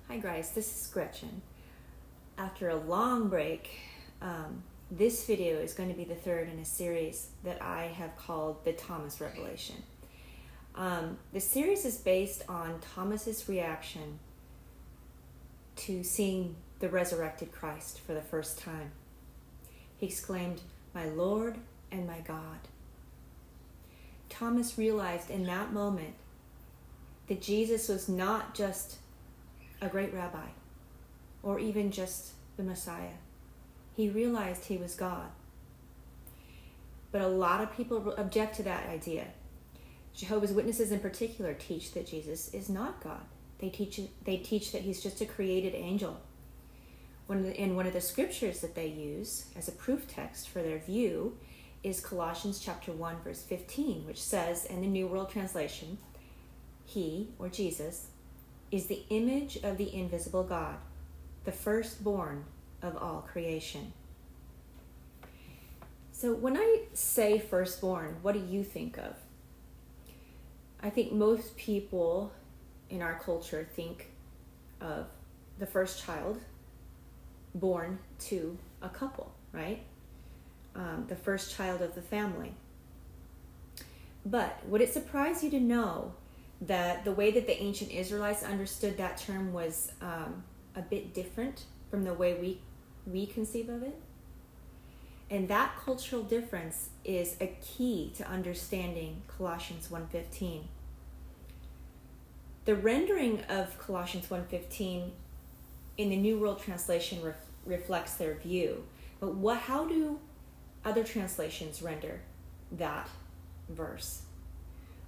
Hi guys, this is Gretchen. After a long break, this video is going to be the third in a series that I have called the Thomas Revelation. The series is based on Thomas's reaction to seeing the resurrected Christ for the first time. He exclaimed, "My Lord and my God." Thomas realized in that moment that Jesus was not just a great rabbi or even just the Messiah. He realized he was God. But a lot of people object to that idea. Jehovah's Witnesses in particular teach that Jesus is not God. They teach that he's just a created angel. In one of the scriptures that they use as a proof text for their view is Colossians chapter 1 verse 15, which says in the New World Translation, "He," or Jesus, "is the image of the invisible God, the firstborn of all creation." So when I say firstborn, what do you think of? I think most people in our culture think of the first child born to a couple, right? The first child of the family. But would it surprise you to know that the way that the ancient Israelites understood that term was a bit different from the way we conceive of it? And that cultural difference is a key to understanding Colossians 1:15. The rendering of Colossians 1:15 in the New World Translation reflects their view. But how do other translations render that verse?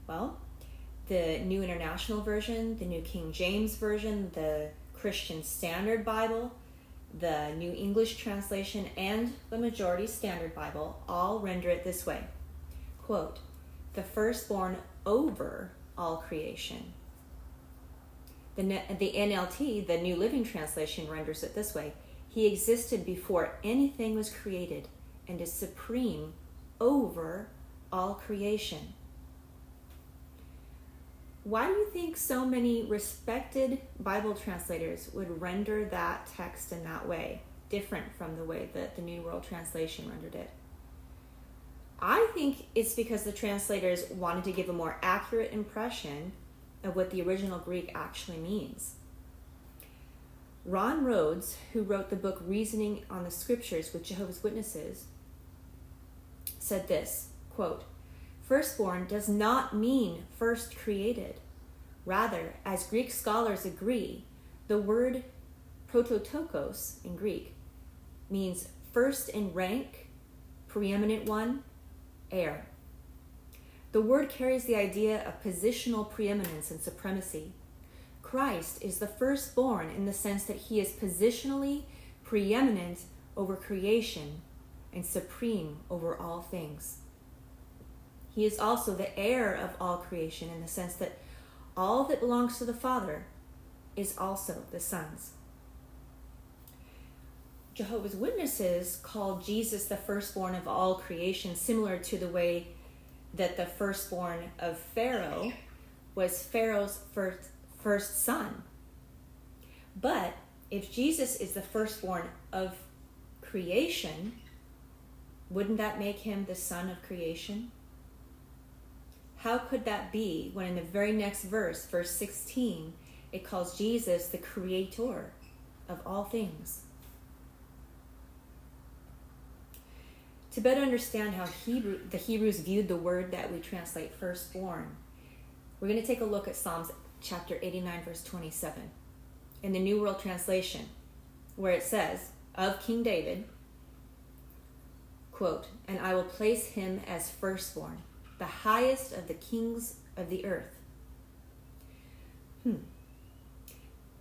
Well, the New International Version, the New King James Version, the Christian Standard Bible, the New English Translation, and the Majority Standard Bible all render it this way. Quote, "The firstborn over all creation." The NLT, the New Living Translation, renders it this way. "He existed before anything was created and is supreme over all creation." Why do you think so many respected Bible translators would render that text in that way, different from the way that the New World Translation rendered it? I think it's because the translators wanted to give a more accurate impression of what the original Greek actually means. Ron Rhodes, who wrote the book Reasoning on the Scriptures with Jehovah's Witnesses, said this, quote, "Firstborn does not mean first created. Rather, as Greek scholars agree, the word prototokos in Greek means first in rank, preeminent one, heir. The word carries the idea of positional preeminence and supremacy. Christ is the firstborn in the sense that he is positionally preeminent over creation and supreme over all things. He is also the heir of all creation in the sense that all that belongs to the Father is also the Son's." Jehovah's Witnesses call Jesus the firstborn of all creation, similar to the way that the firstborn of Pharaoh was Pharaoh's first son. But if Jesus is the firstborn of creation, wouldn't that make him the son of creation? How could that be when in the very next verse, verse 16, it calls Jesus the creator of all things? To better understand how the Hebrews viewed the word that we translate firstborn, we're going to take a look at Psalms chapter 89, verse 27, in the New World Translation, where it says, of King David, quote, "And I will place him as firstborn, the highest of the kings of the earth."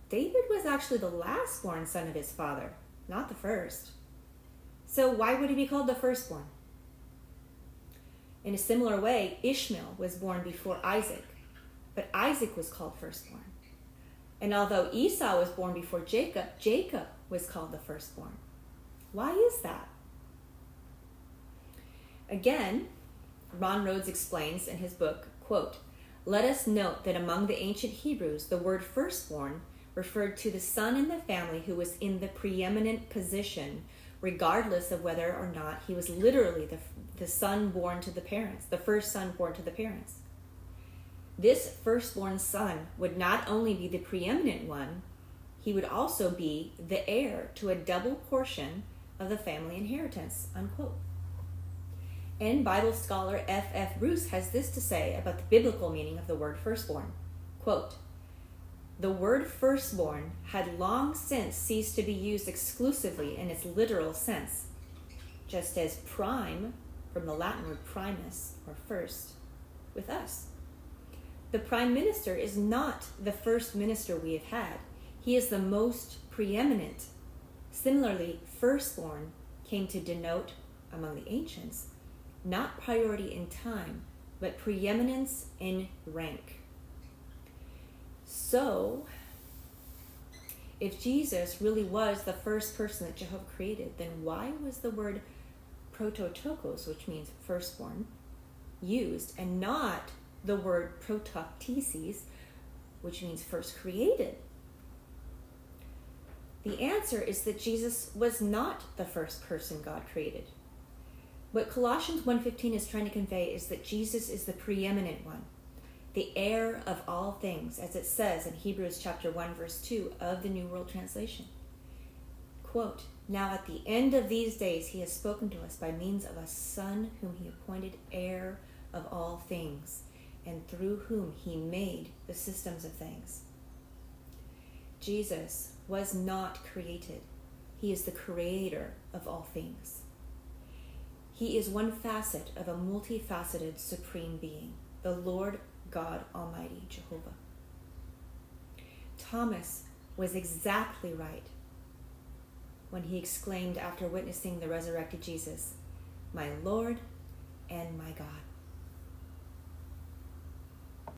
David was actually the last-born son of his father, not the first. So why would he be called the firstborn? In a similar way, Ishmael was born before Isaac, but Isaac was called firstborn. And although Esau was born before Jacob, Jacob was called the firstborn. Why is that? Again, Ron Rhodes explains in his book, quote, "Let us note that among the ancient Hebrews, the word firstborn referred to the son in the family who was in the preeminent position, regardless of whether or not he was literally the son born to the parents, the first son born to the parents. This firstborn son would not only be the preeminent one, he would also be the heir to a double portion of the family inheritance, unquote. And Bible scholar F. Bruce has this to say about the biblical meaning of the word firstborn. Quote, "The word firstborn had long since ceased to be used exclusively in its literal sense, just as prime, from the Latin word primus, or first, with us. The prime minister is not the first minister we have had. He is the most preeminent. Similarly, firstborn came to denote, among the ancients, not priority in time, but preeminence in rank." So, if Jesus really was the first person that Jehovah created, then why was the word prototokos, which means firstborn, used, and not the word protoktesis, which means first created? The answer is that Jesus was not the first person God created. What Colossians 1:15 is trying to convey is that Jesus is the preeminent one, the heir of all things, as it says in Hebrews chapter 1, verse 2 of the New World Translation. Quote, "Now at the end of these days he has spoken to us by means of a Son whom he appointed heir of all things, and through whom he made the systems of things." Jesus was not created. He is the creator of all things. He is one facet of a multifaceted supreme being, the Lord God Almighty, Jehovah. Thomas was exactly right when he exclaimed after witnessing the resurrected Jesus, "My Lord and my